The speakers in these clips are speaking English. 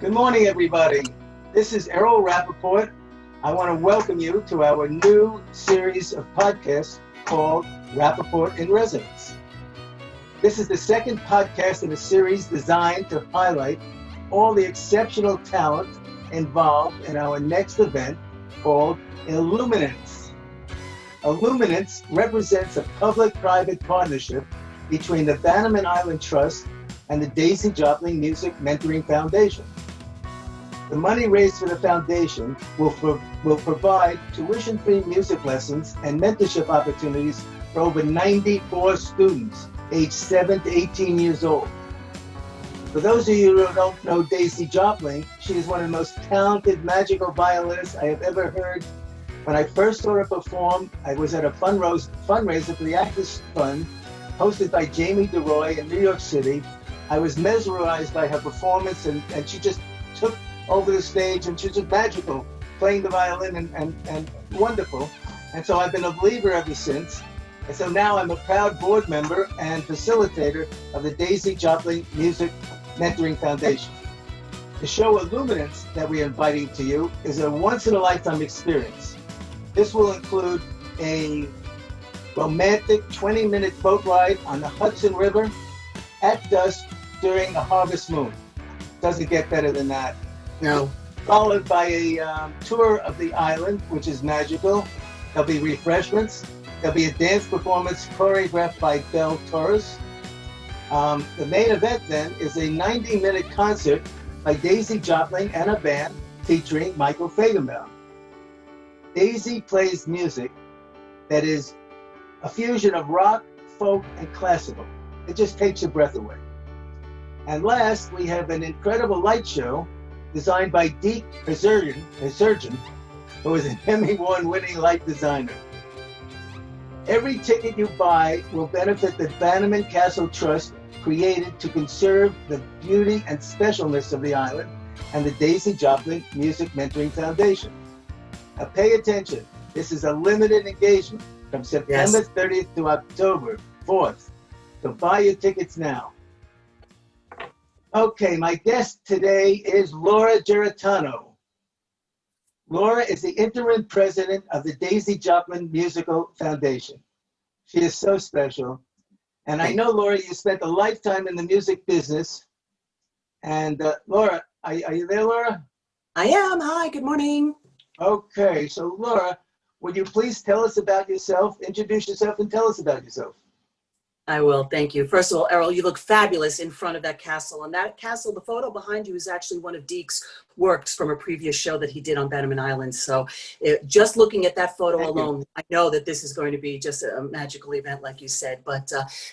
Good morning, everybody. This is Errol Rappaport. I want to welcome you to our new series of podcasts called Rappaport in Residence. This is the second podcast in a series designed to highlight all the exceptional talent involved in our next event called Illuminance. Illuminance represents a public-private partnership between the Bannerman Island Trust and the Daisy Jopling Music Mentoring Foundation. The money raised for the foundation will provide tuition-free music lessons and mentorship opportunities for over 94 students aged 7 to 18 years old. For those of you who don't know Daisy Jopling, she is one of the most talented magical violinists I have ever heard. When I first saw her perform, I was at a fundraiser for the Actors Fund, hosted by Jamie DeRoy in New York City. I was mesmerized by her performance, and she just took over the stage, and she's just magical, playing the violin and wonderful. And so I've been a believer ever since. And so now I'm a proud board member and facilitator of the Daisy Jopling Music Mentoring Foundation. The show Illuminance that we are inviting to you is a once-in-a-lifetime experience. This will include a romantic 20-minute boat ride on the Hudson River at dusk during a harvest moon. Doesn't get better than that. No. Followed by a tour of the island, which is magical. There'll be refreshments. There'll be a dance performance choreographed by Belle Torres. The main event then is a 90-minute concert by Daisy Jopling and a band featuring Michael Fagenbaum. Daisy plays music that is a fusion of rock, folk, and classical. It just takes your breath away. And last, we have an incredible light show designed by Deke Resurgent, who is an Emmy Award-winning light designer. Every ticket you buy will benefit the Bannerman Castle Trust, created to conserve the beauty and specialness of the island, and the Daisy Jopling Music Mentoring Foundation. Now pay attention. This is a limited engagement from September 30th to October 4th. So buy your tickets now. Okay, my guest today is Laura Giarratano. Laura is the interim president of the Daisy Jopling Musical Foundation. She is so special. And I know, Laura, you spent a lifetime in the music business. And Laura, are you there, Laura? I am. Hi, good morning. Okay, so Laura, would you please tell us about yourself, introduce yourself, and tell us about yourself? I will, thank you. First of all, Errol, you look fabulous in front of that castle. And that castle, the photo behind you is actually one of Deke's works from a previous show that he did on Bannerman Island. So just looking at that photo alone, I know that this is going to be just a magical event, like you said. But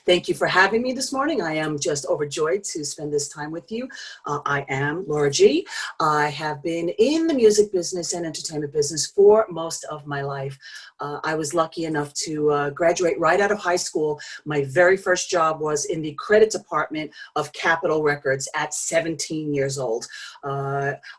thank you for having me this morning. I am just overjoyed to spend this time with you. I am Laura G. I have been in the music business and entertainment business for most of my life. I was lucky enough to graduate right out of high school. My very first job was in the credit department of Capitol Records at 17 years old.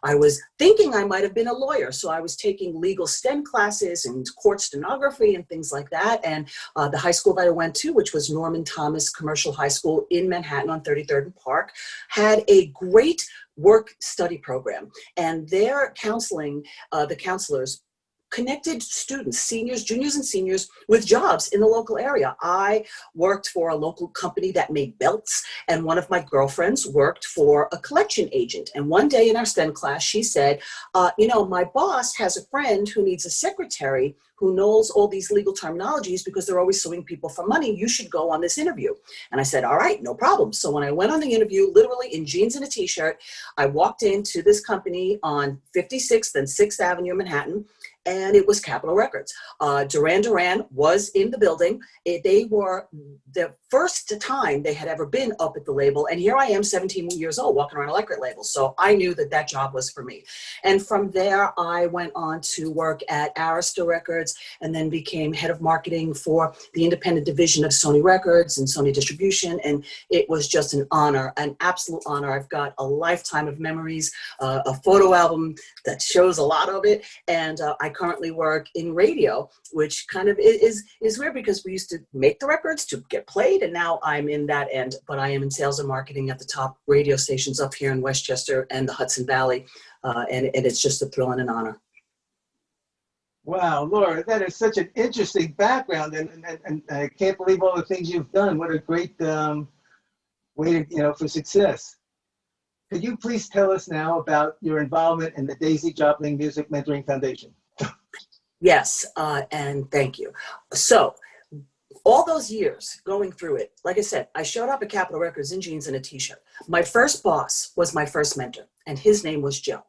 I was thinking I might have been a lawyer, so I was taking legal STEM classes and court stenography and things like that. And the high school that I went to, which was Norman Thomas Commercial High School in Manhattan on 33rd and Park, had a great work-study program. And their counseling, the counselors, connected students, seniors, juniors, and seniors with jobs in the local area. I worked for a local company that made belts, and one of my girlfriends worked for a collection agent. And one day in our STEM class, she said, my boss has a friend who needs a secretary who knows all these legal terminologies because they're always suing people for money. You should go on this interview. And I said, all right, no problem. So when I went on the interview, literally in jeans and a t-shirt, I walked into this company on 56th and 6th Avenue in Manhattan, and it was Capitol Records. Duran Duran was in the building. They were the first time they had ever been up at the label. And here I am, 17 years old, walking around a record label. So I knew that that job was for me. And from there, I went on to work at Arista Records and then became head of marketing for the independent division of Sony Records and Sony Distribution. And it was just an honor, an absolute honor. I've got a lifetime of memories, a photo album that shows a lot of it. And I currently work in radio, which kind of is weird because we used to make the records to get played, and now I'm in that end, but I am in sales and marketing at the top radio stations up here in Westchester and the Hudson Valley, and it's just a thrill and an honor. Wow, Laura, that is such an interesting background, and I can't believe all the things you've done. What a great way to, for success. Could you please tell us now about your involvement in the Daisy Jopling Music Mentoring Foundation? Yes, and thank you. So, all those years going through it, like I said, I showed up at Capitol Records in jeans and a t-shirt. My first boss was my first mentor, and his name was Joe.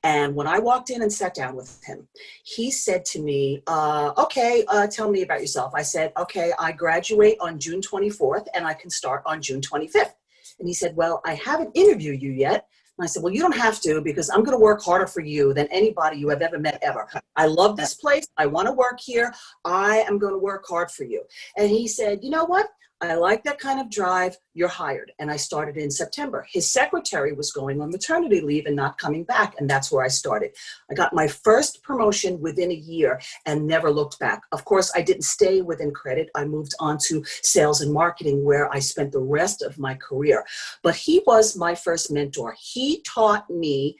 And when I walked in and sat down with him, he said to me, okay, tell me about yourself. I said, okay, I graduate on June 24th, and I can start on June 25th. And he said, well, I haven't interviewed you yet. And I said, well, you don't have to, because I'm going to work harder for you than anybody you have ever met ever. I love this place. I want to work here. I am going to work hard for you. And he said, you know what? I like that kind of drive. You're hired. And I started in September. His secretary was going on maternity leave and not coming back. And that's where I started. I got my first promotion within a year and never looked back. Of course, I didn't stay within credit. I moved on to sales and marketing, where I spent the rest of my career. But he was my first mentor. He taught me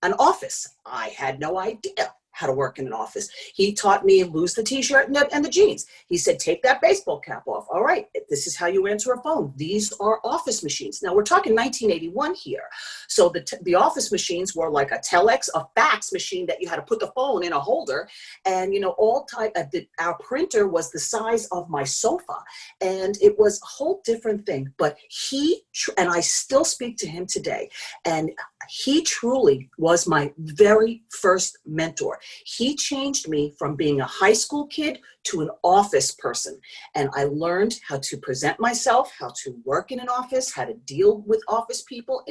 an office. I had no idea how to work in an office. He taught me lose the t-shirt and the jeans. He said, take that baseball cap off. All right, this is how you answer a phone. These are office machines. Now we're talking 1981 here. So the office machines were like a telex, a fax machine that you had to put the phone in a holder. And, our printer was the size of my sofa. And it was a whole different thing. But and I still speak to him today. And he truly was my very first mentor. He changed me from being a high school kid to an office person. And I learned how to present myself, how to work in an office, how to deal with office people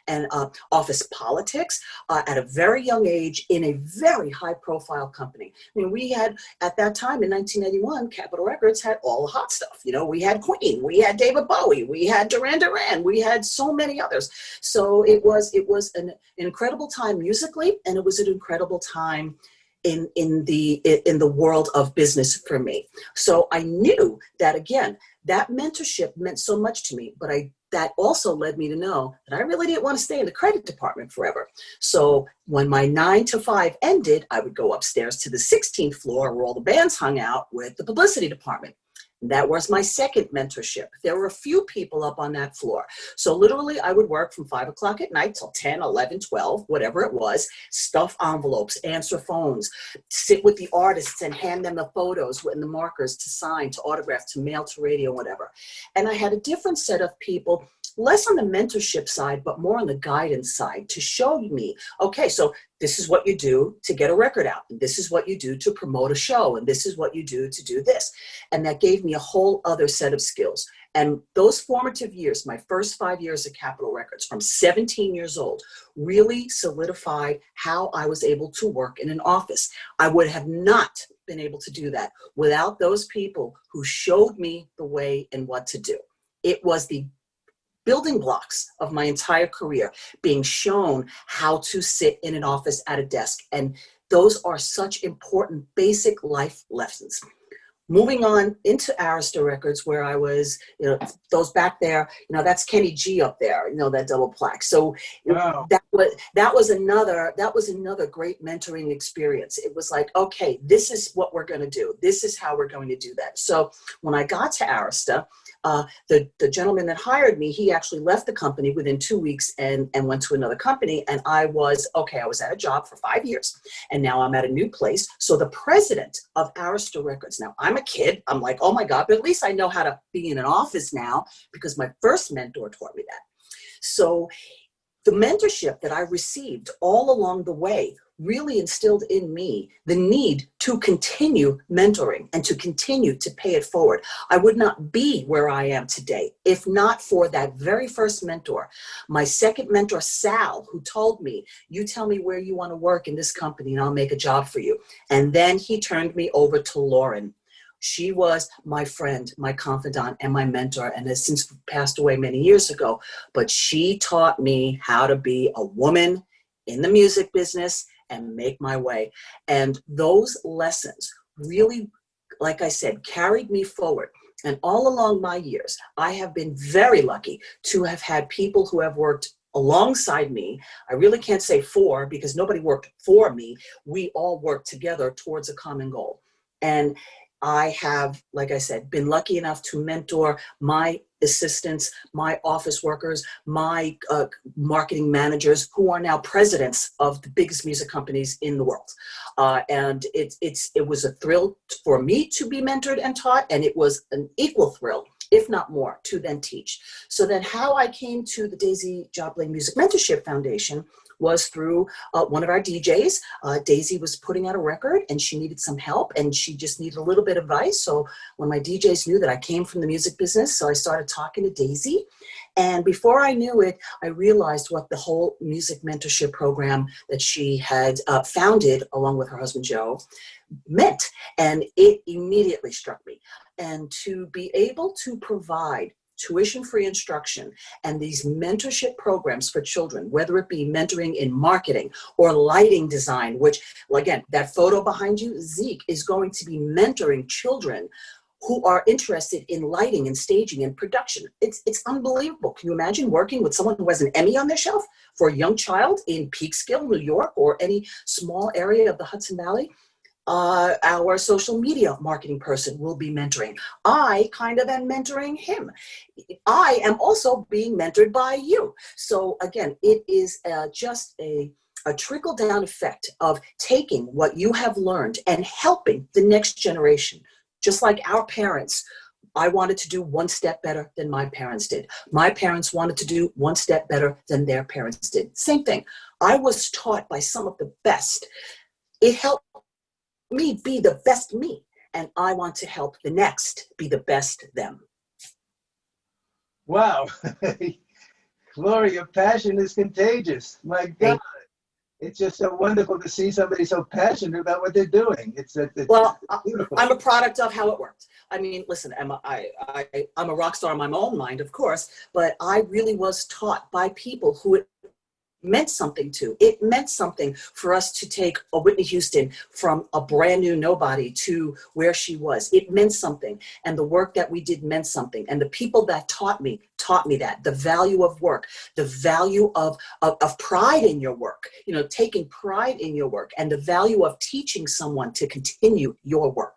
and office politics at a very young age in a very high profile company. I mean, we had, at that time in 1981, Capitol Records had all the hot stuff. We had Queen, we had David Bowie, we had Duran Duran, we had so many others. So it was an incredible time musically, and it was an incredible time in the world of business for me. So I knew that, again, that mentorship meant so much to me, but that also led me to know that I really didn't want to stay in the credit department forever. So when my 9 to 5 ended, I would go upstairs to the 16th floor where all the bands hung out with the publicity department. That was my second mentorship. There were a few people up on that floor. So literally I would work from 5 o'clock at night till 10, 11, 12, whatever it was, stuff envelopes, answer phones, sit with the artists and hand them the photos and the markers to sign, to autograph, to mail, to radio, whatever. And I had a different set of people, less on the mentorship side, but more on the guidance side, to show me, okay, so this is what you do to get a record out. And this is what you do to promote a show. And this is what you do to do this. And that gave me a whole other set of skills. And those formative years, my first 5 years at Capitol Records, from 17 years old, really solidified how I was able to work in an office. I would have not been able to do that without those people who showed me the way and what to do. It was the building blocks of my entire career, being shown how to sit in an office at a desk. And those are such important basic life lessons. Moving on into Arista Records, where I was, those back there, that's Kenny G up there, that double plaque. So wow. that was another great mentoring experience. It was like, okay, this is what we're going to do. This is how we're going to do that. So when I got to Arista, the gentleman that hired me, he actually left the company within 2 weeks and went to another company. And I was at a job for 5 years, and now I'm at a new place. So the president of Arista Records, now I'm a kid, I'm like, oh my God, but at least I know how to be in an office now, because my first mentor taught me that. So the mentorship that I received all along the way really instilled in me the need to continue mentoring and to continue to pay it forward. I would not be where I am today if not for that very first mentor. My second mentor, Sal, who told me, you tell me where you want to work in this company and I'll make a job for you. And then he turned me over to Lauren. She was my friend, my confidant, and my mentor, and has since passed away many years ago. But she taught me how to be a woman in the music business and make my way. And those lessons really, like I said, carried me forward. And all along my years, I have been very lucky to have had people who have worked alongside me. I really can't say for, because nobody worked for me. We all worked together towards a common goal. And I have, like I said, been lucky enough to mentor my assistants, my office workers, my marketing managers, who are now presidents of the biggest music companies in the world. And it was a thrill for me to be mentored and taught, and it was an equal thrill, if not more, to then teach. So then how I came to the Daisy Jopling Music Mentorship Foundation was through one of our DJs. Daisy was putting out a record and she needed some help and she just needed a little bit of advice. So when my DJs knew that I came from the music business, so I started talking to Daisy. And before I knew it, I realized what the whole music mentorship program that she had founded along with her husband, Joe, meant. And it immediately struck me. And to be able to provide tuition-free instruction and these mentorship programs for children, whether it be mentoring in marketing or lighting design, which, again, that photo behind you, Zeke, is going to be mentoring children who are interested in lighting and staging and production. It's unbelievable. Can you imagine working with someone who has an Emmy on their shelf for a young child in Peekskill, New York, or any small area of the Hudson Valley? Our social media marketing person will be mentoring. I kind of am mentoring him. I am also being mentored by you. So again, it is just a trickle-down effect of taking what you have learned and helping the next generation. Just like our parents, I wanted to do one step better than my parents did. My parents wanted to do one step better than their parents did. Same thing. I was taught by some of the best. It helped me be the best me, and I want to help the next be the best them. Wow. Laura, your passion is contagious. My God. It's just so wonderful to see somebody so passionate about what they're doing. It's beautiful. I'm a product of how it worked. I mean, listen, I'm a rock star in my own mind, of course, but I really was taught by people who it meant something to. It meant something for us to take a Whitney Houston from a brand new nobody to where she was. It meant something. And the work that we did meant something. And the people that taught me that. The value of work, the value of pride in your work, taking pride in your work, and the value of teaching someone to continue your work.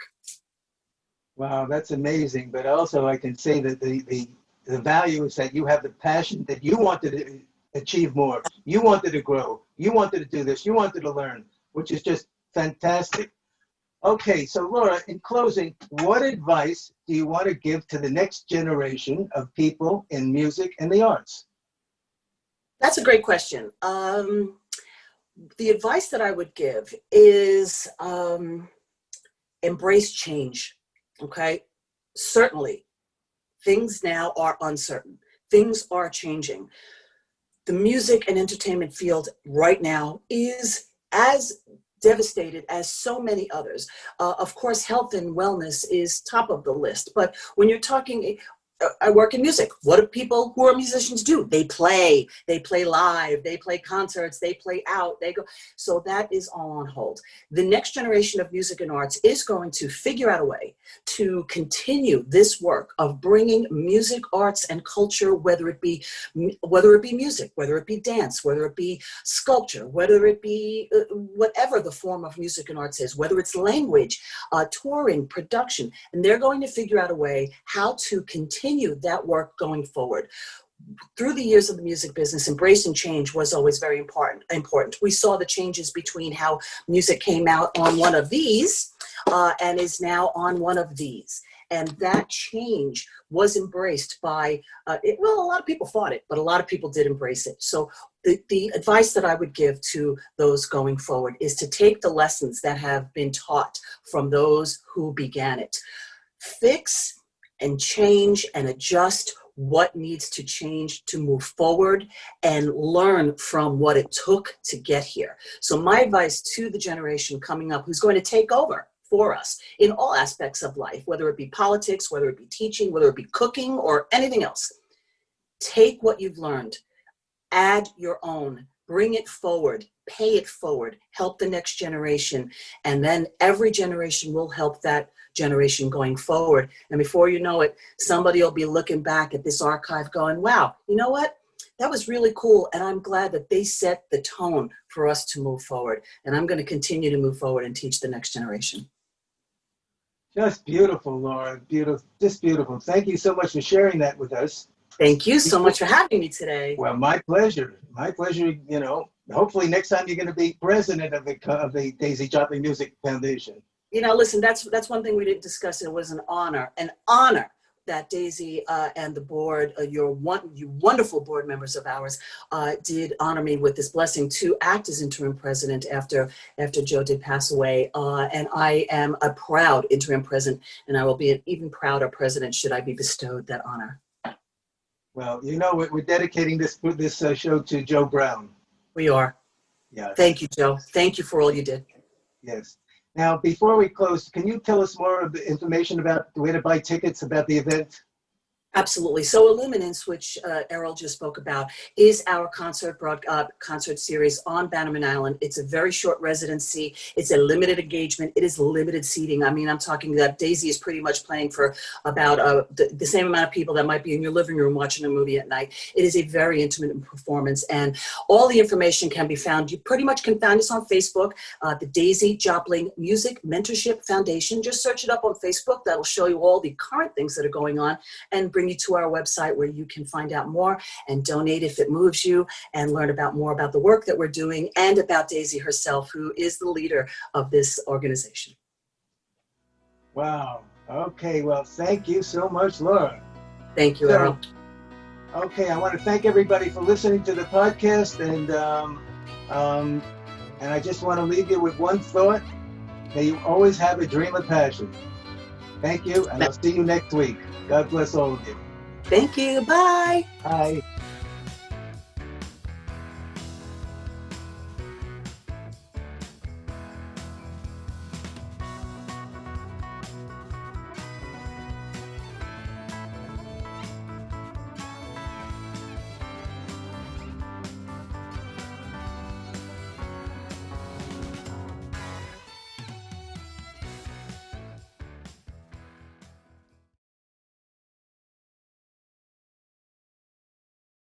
Wow, that's amazing. But also I can say that the value is that you have the passion that you wanted to achieve more. You wanted to grow. You wanted to do this. You wanted to learn, which is just fantastic. Okay, so Laura, in closing, what advice do you want to give to the next generation of people in music and the arts? That's a great question. The advice that I would give is embrace change, okay? Certainly, things now are uncertain. Things are changing. The music and entertainment field right now is as devastated as so many others. Of course, health and wellness is top of the list. But when you're talking, I work in music. What do people who are musicians do? They play live, they play concerts, they play out, they go. So that is all on hold. The next generation of music and arts is going to figure out a way to continue this work of bringing music, arts, and culture, whether it be music, whether it be dance, whether it be sculpture, whether it be whatever the form of music and arts is, whether it's language, touring, production, and they're going to figure out a way how to continue that work going forward. Through the years of the music business, embracing change was always very important. We saw the changes between how music came out on one of these and is now on one of these. And that change was embraced by, a lot of people fought it, but a lot of people did embrace it. So the advice that I would give to those going forward is to take the lessons that have been taught from those who began it. Fix and change and adjust what needs to change to move forward and learn from what it took to get here. So my advice to the generation coming up who's going to take over for us in all aspects of life, whether it be politics, whether it be teaching, whether it be cooking or anything else, take what you've learned, add your own, bring it forward, pay it forward, help the next generation, and then every generation will help that generation going forward. And before you know it, somebody will be looking back at this archive going, wow, you know what? That was really cool. And I'm glad that they set the tone for us to move forward. And I'm going to continue to move forward and teach the next generation. Just beautiful, Laura. Beautiful, just beautiful. Thank you so much for sharing that with us. Thank you so much for having me today. Well, my pleasure. My pleasure. You know, hopefully next time you're going to be president of the Daisy Jopling Music Foundation. You know, listen, that's one thing we didn't discuss. It was an honor that Daisy and the board, you wonderful board members of ours, did honor me with this blessing to act as interim president after Joe did pass away. And I am a proud interim president, and I will be an even prouder president should I be bestowed that honor. Well, you know, we're dedicating this show to Joe Brown. We are. Yes. Thank you, Joe. Thank you for all you did. Yes. Now, before we close, can you tell us more of the information about where to buy tickets about the event? Absolutely. So Illuminance, which Errol just spoke about, is our concert series on Bannerman Island. It's a very short residency. It's a limited engagement. It is limited seating. I mean, I'm talking that Daisy is pretty much playing for about the same amount of people that might be in your living room watching a movie at night. It is a very intimate performance, and all the information can be found. You pretty much can find us on Facebook, the Daisy Jopling Music Mentorship Foundation. Just search it up on Facebook. That'll show you all the current things that are going on and bring you to our website where you can find out more and donate if it moves you and learn about more about the work that we're doing and about Daisy herself, who is the leader of this organization. Wow. Okay. Well, thank you so much, Laura. Thank you, Errol. Okay. I want to thank everybody for listening to the podcast, and I just want to leave you with one thought. May you always have a dream of passion. Thank you, and I'll see you next week. God bless all of you. Thank you. Bye. Bye.